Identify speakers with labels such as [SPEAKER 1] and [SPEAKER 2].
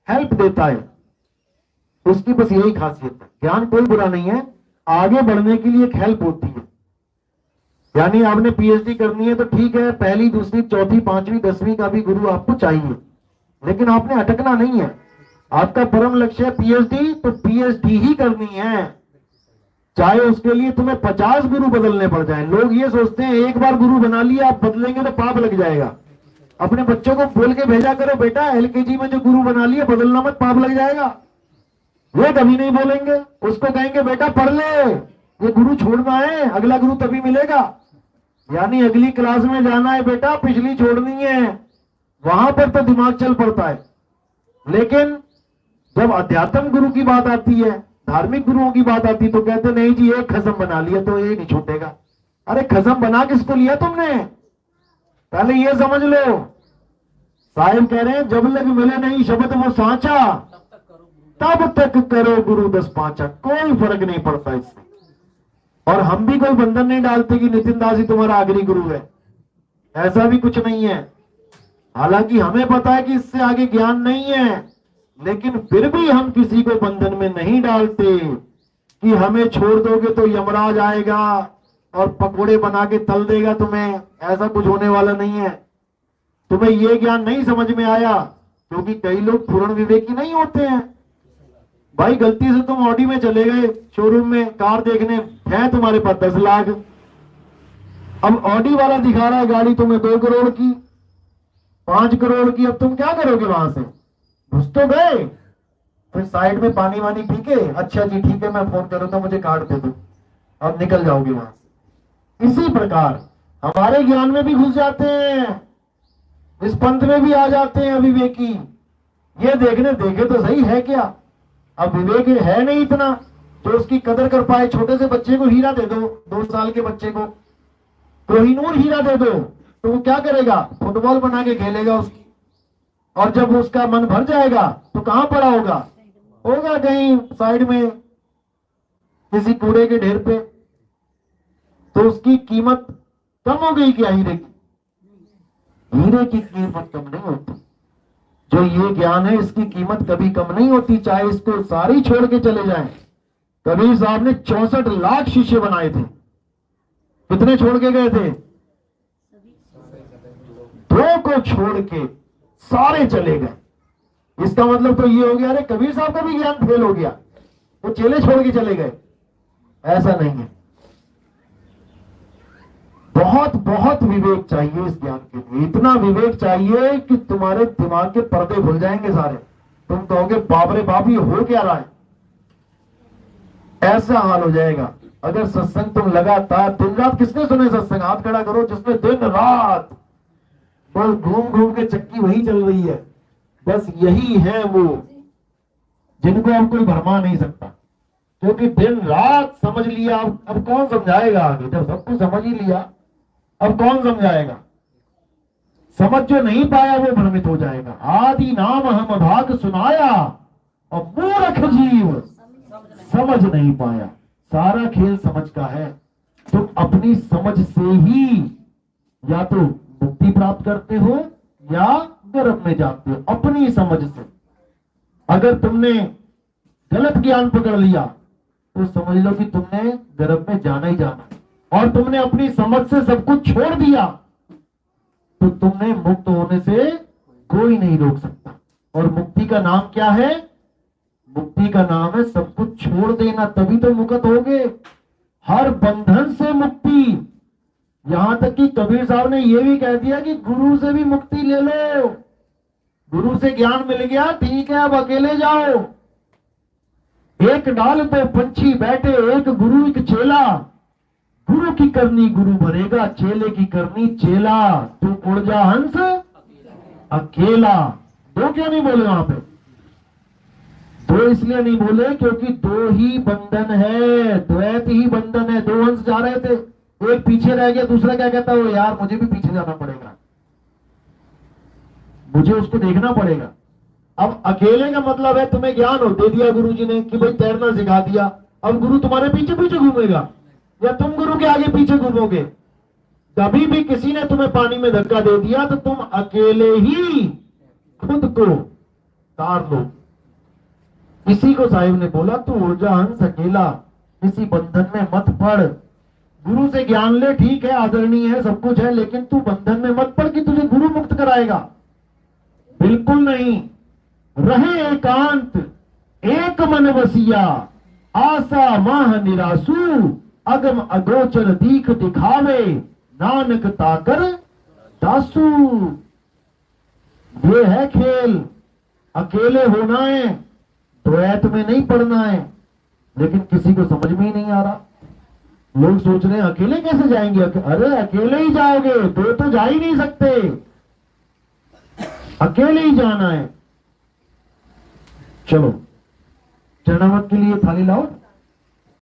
[SPEAKER 1] Help देता है, उसकी बस यही खासियत है। ज्ञान कोई बुरा नहीं है, आगे बढ़ने के लिए एक हेल्प होती है। यानी आपने पीएचडी करनी है तो ठीक है, पहली दूसरी चौथी पांचवी 10वीं का भी गुरु आपको चाहिए, लेकिन आपने अटकना नहीं है। आपका परम लक्ष्य है पीएचडी, तो पीएचडी ही करनी है, चाहे उसके लिए तुम्हें 50 गुरु बदलने पड़ जाएं। लोग ये सोचते हैं एक बार गुरु बना लिया, आप बदलेंगे तो पाप लग जाएगा। अपने बच्चों को बोल के भेजा करो, बेटा एलकेजी में जो गुरु बना लिया बदलना मत, पाप लग जाएगा। वे कभी नहीं बोलेंगे, उसको कहेंगे बेटा पढ़ ले, ये गुरु छोड़ना है, अगला गुरु तभी मिलेगा। यानी अगली क्लास में जाना है बेटा, पिछली छोड़नी है, वहां पर तो दिमाग चल पड़ता है। लेकिन जब अध्यात्म गुरु की बात आती है, धार्मिक गुरुओं की बात आती है, तो कहते नहीं जी एक खसम बना लिया तो ये नहीं छूटेगा। अरे खसम बना किसको लिया तुमने, पहले ये समझ लो। साहिब कह रहे हैं जब लग मिले नहीं शब्द वो सांचा, तब तक करो गुरु 10 पांचा, कोई फर्क नहीं पड़ता इससे। और हम भी कोई बंधन नहीं डालते कि नितिन दास ही तुम्हारा आखिरी गुरु है, ऐसा भी कुछ नहीं है। हालांकि हमें पता है कि इससे आगे ज्ञान नहीं है, लेकिन फिर भी हम किसी को बंधन में नहीं डालते कि हमें छोड़ दोगे तो यमराज आएगा और पकोड़े बना के तल देगा तुम्हें, ऐसा कुछ होने वाला नहीं है। तुम्हें ये ज्ञान नहीं समझ में आया क्योंकि कई लोग पूर्ण विवेकी नहीं होते हैं। भाई गलती से तुम ऑडी में चले गए, शोरूम में कार देखने, है तुम्हारे पास 10 लाख, अब ऑडी वाला दिखा रहा है गाड़ी तुम्हें 2 करोड़ की, 5 करोड़ की, अब तुम क्या करोगे वहां से, घुस तो गए, फिर साइड में पानी वानी पी के अच्छा जी ठीक है मैं फोन करूंगा मुझे कार्ड दे दो, अब निकल जाओगे वहां से। इसी प्रकार हमारे ज्ञान में भी घुस जाते हैं, इस पंथ में भी आ जाते हैं अविवेकी। ये देखने देखे तो सही है क्या, अब विवेक है नहीं इतना तो उसकी कदर कर पाए। छोटे से बच्चे को हीरा दे दो, 2 साल के बच्चे को कोहिनूर हीरा दे दो, तो वो क्या करेगा, फुटबॉल बना के खेलेगा उसकी। और जब उसका मन भर जाएगा तो कहां पड़ा होगा, होगा कहीं साइड में किसी कूड़े के ढेर पे। तो उसकी कीमत कम हो गई क्या हीरे की, हीरे की कीमत कम नहीं होती। जो ये ज्ञान है इसकी कीमत कभी कम नहीं होती, चाहे इसको सारी छोड़ के चले जाएं। कबीर साहब ने 64 लाख शिष्य बनाए थे, कितने छोड़ के गए थे, 2 को छोड़ के सारे चले गए। इसका मतलब तो ये हो गया अरे कबीर साहब का भी ज्ञान फेल हो गया, वो चेले छोड़ के चले गए, ऐसा नहीं है। बहुत बहुत विवेक चाहिए इस ज्ञान के लिए, इतना विवेक चाहिए कि तुम्हारे दिमाग के पर्दे खुल जाएंगे सारे। तुम कहोगे बाप रे बाप ये हो क्या रहा है, ऐसा हाल हो जाएगा। अगर सत्संग तुम लगातार दिन रात, किसने सुने सत्संग, हाथ खड़ा करो जिसमें दिन रात बस घूम घूम के चक्की वही चल रही है, बस यही है वो जिनको अब कोई भरमा नहीं सकता, क्योंकि दिन रात समझ लिया। अब कौन समझाएगा आगे, जब सब कुछ समझ ही लिया अब कौन समझाएगा। समझ जो नहीं पाया वो भ्रमित हो जाएगा। आदि नाम हम भाग सुनाया और मूर्ख जीव समझ नहीं पाया। सारा खेल समझ का है। तुम अपनी समझ से ही या तो मुक्ति प्राप्त करते हो या गर्भ में जाते हो, अपनी समझ से। अगर तुमने गलत ज्ञान पकड़ लिया तो समझ लो कि तुमने गर्भ में जाना ही जाना, और तुमने अपनी समझ से सब कुछ छोड़ दिया तो तुमने मुक्त होने से कोई नहीं रोक सकता। और मुक्ति का नाम क्या है, मुक्ति का नाम है सब कुछ छोड़ देना, तभी तो मुक्त होगे। हर बंधन से मुक्ति, यहां तक कि कबीर साहब ने यह भी कह दिया कि गुरु से भी मुक्ति ले लो। गुरु से ज्ञान मिल गया ठीक है, अब अकेले जाओ। एक डाल पे पंछी बैठे, एक गुरु एक चेला। गुरु की करनी गुरु भरेगा, चेले की करनी चेला। तू उड़ जा हंस अकेला। दो क्यों नहीं बोले वहां पे, दो इसलिए नहीं बोले क्योंकि 2 ही बंधन है, द्वैत ही बंधन है। 2 हंस जा रहे थे, एक पीछे रह गया, दूसरा क्या कहता है, यार मुझे भी पीछे जाना पड़ेगा, मुझे उसको देखना पड़ेगा। अब अकेले का मतलब है तुम्हें ज्ञान हो दे दिया गुरुजी ने कि भाई तैरना सिखा दिया, अब गुरु तुम्हारे पीछे पीछे घूमेगा या तुम गुरु के आगे पीछे घूमोगे। कभी भी किसी ने तुम्हें पानी में धक्का दे दिया तो तुम अकेले ही खुद को तार लो। किसी को साहिब ने बोला तू ऊर्जा हंस अकेला किसी बंधन में मत पड़। गुरु से ज्ञान ले, ठीक है, आदरणीय है, सब कुछ है, लेकिन तू बंधन में मत पड़ कि तुझे गुरु मुक्त कराएगा। बिल्कुल नहीं। रहे एकांत एक मन वसिया, आशा माह निरासु, अगम अगोचर दीख दिखावे, नानक ताकर दासू। ये है खेल। अकेले होना है, द्वैत में नहीं पड़ना है, लेकिन किसी को समझ में ही नहीं आ रहा। लोग सोच रहे हैं अकेले कैसे जाएंगे। अरे अकेले ही जाओगे, दो तो जा ही नहीं सकते, अकेले ही जाना है। चलो चरणामत के लिए थाली लाओ।